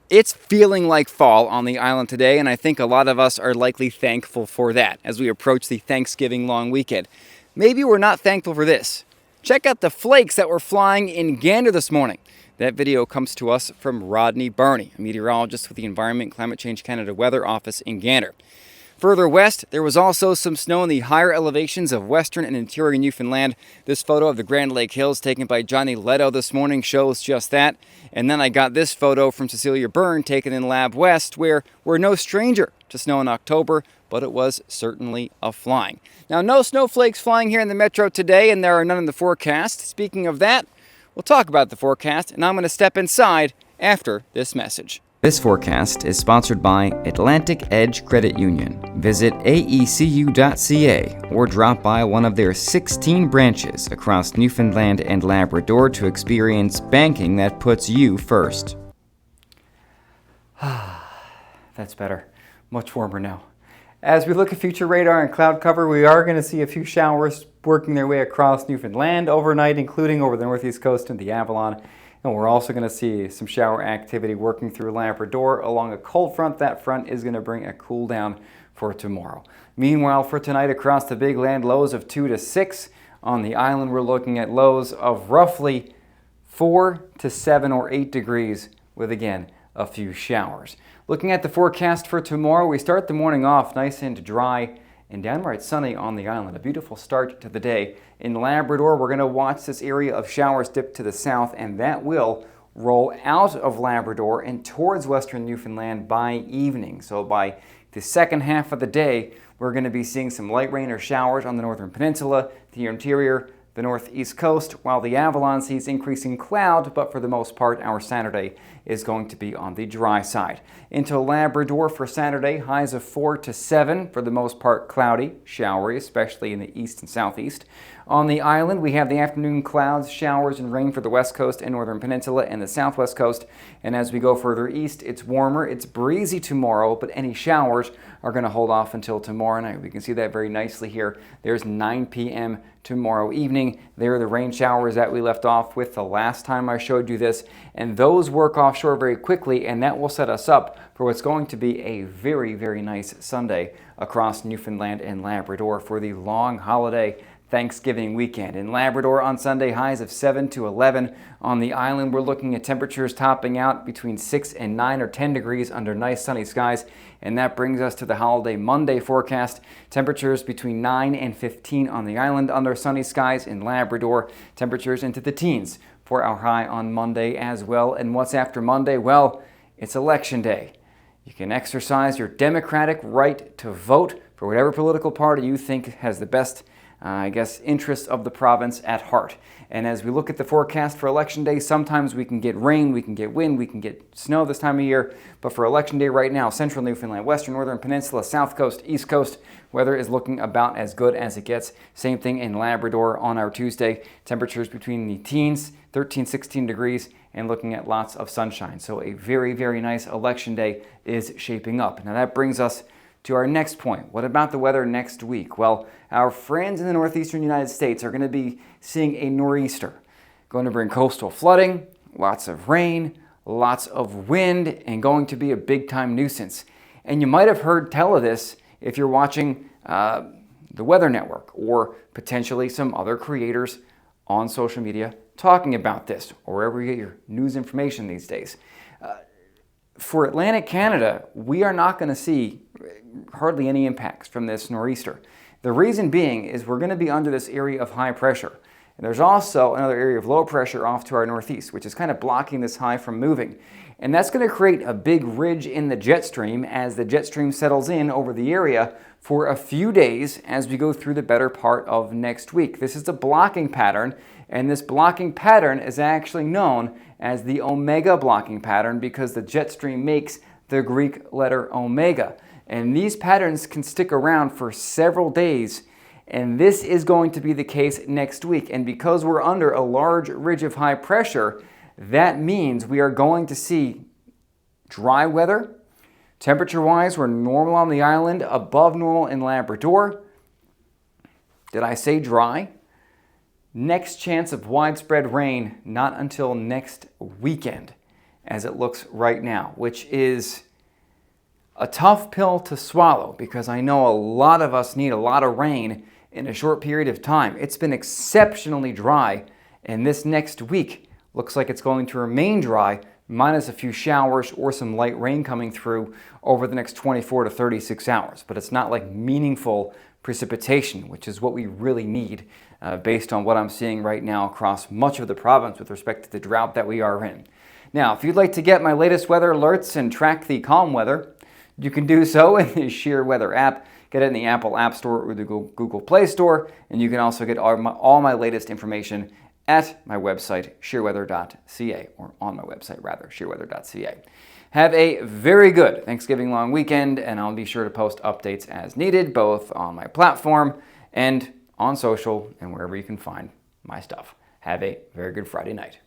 It's feeling like fall on the island today, and I think a lot of us are likely thankful for that as we approach the Thanksgiving long weekend. Maybe we're not thankful for this. Check out the flakes that were flying in Gander this morning. That video comes to us from Rodney Barney, a meteorologist with the Environment Climate Change Canada Weather Office in Gander. Further west, there was also some snow in the higher elevations of western and interior Newfoundland. This photo of the Grand Lake Hills taken by Johnny Leto this morning shows just that. And then I got this photo from Cecilia Byrne taken in Lab West, where we're no stranger to snow in October, but it was certainly a flying. Now, no snowflakes flying here in the metro today, and there are none in the forecast. Speaking of that, we'll talk about the forecast, and I'm going to step inside after this message. This forecast is sponsored by Atlantic Edge Credit Union. Visit aecu.ca or drop by one of their 16 branches across Newfoundland and Labrador to experience banking that puts you first. That's better. Much warmer now. As we look at future radar and cloud cover, we are going to see a few showers working their way across Newfoundland overnight, including over the northeast coast and the Avalon. And we're also going to see some shower activity working through Labrador along a cold front. That front is going to bring a cool down for tomorrow. Meanwhile, for tonight across the big land, lows of 2 to 6. On the island, we're looking at lows of roughly 4 to 7 or 8 degrees with, again, a few showers. Looking at the forecast for tomorrow, we start the morning off nice and dry and downright sunny on the island. A beautiful start to the day. In Labrador, we're going to watch this area of showers dip to the south, and that will roll out of Labrador and towards western Newfoundland by evening. So by the second half of the day, we're going to be seeing some light rain or showers on the northern peninsula, the interior, the northeast coast, while the Avalon sees increasing cloud, but for the most part, our Saturday is going to be on the dry side. Into Labrador for Saturday, highs of 4 to 7, for the most part cloudy, showery, especially in the east and southeast. On the island, we have the afternoon clouds, showers, and rain for the west coast and northern peninsula and the southwest coast. And as we go further east, it's warmer, it's breezy tomorrow, but any showers are going to hold off until tomorrow night. We can see that very nicely here. There's 9 p.m. tomorrow evening. There are the rain showers that we left off with the last time I showed you this, and those work offshore very quickly, and that will set us up for what's going to be a very, very nice Sunday across Newfoundland and Labrador for the long holiday Thanksgiving weekend. In Labrador on Sunday, highs of 7 to 11. On the island, we're looking at temperatures topping out between 6 and 9 or 10 degrees under nice sunny skies. And that brings us to the holiday Monday forecast. Temperatures between 9 and 15 on the island under sunny skies. In Labrador, temperatures into the teens for our high on Monday as well. And what's after Monday? Well, it's Election Day. You can exercise your democratic right to vote for whatever political party you think has the best interests of the province at heart. And as we look at the forecast for Election Day, sometimes we can get rain, we can get wind, we can get snow this time of year. But for Election Day right now, central Newfoundland, western, northern peninsula, south coast, east coast, weather is looking about as good as it gets. Same thing in Labrador on our Tuesday. Temperatures between the teens, 13, 16 degrees, and looking at lots of sunshine. So a very, very nice Election Day is shaping up. Now that brings us to our next point. What about the weather next week? Well, our friends in the northeastern United States are going to be seeing a nor'easter. Going to bring coastal flooding, lots of rain, lots of wind, and going to be a big-time nuisance. And you might have heard tell of this if you're watching the Weather Network or potentially some other creators on social media talking about this, or wherever you get your news information these days. For Atlantic Canada, we are not going to see hardly any impacts from this nor'easter. The reason being is we're going to be under this area of high pressure. And there's also another area of low pressure off to our northeast, which is kind of blocking this high from moving. And that's going to create a big ridge in the jet stream as the jet stream settles in over the area for a few days as we go through the better part of next week. This is a blocking pattern, and this blocking pattern is actually known as the omega blocking pattern because the jet stream makes the Greek letter omega. And these patterns can stick around for several days, and this is going to be the case next week. And because we're under a large ridge of high pressure, that means we are going to see dry weather. Temperature-wise, we're normal on the island, above normal in Labrador. Did I say dry? Next chance of widespread rain, not until next weekend. as it looks right now, which is a tough pill to swallow because I know a lot of us need a lot of rain in a short period of time. It's been exceptionally dry, and this next week looks like it's going to remain dry, minus a few showers or some light rain coming through over the next 24 to 36 hours. But it's not like meaningful precipitation, which is what we really need based on what I'm seeing right now across much of the province with respect to the drought that we are in. Now, if you'd like to get my latest weather alerts and track the calm weather, you can do so in the Sheer Weather app. Get it in the Apple App Store or the Google Play Store, and you can also get all my latest information at my website, sheerweather.ca, or on my website rather, sheerweather.ca. Have a very good Thanksgiving long weekend, and I'll be sure to post updates as needed, both on my platform and on social and wherever you can find my stuff. Have a very good Friday night.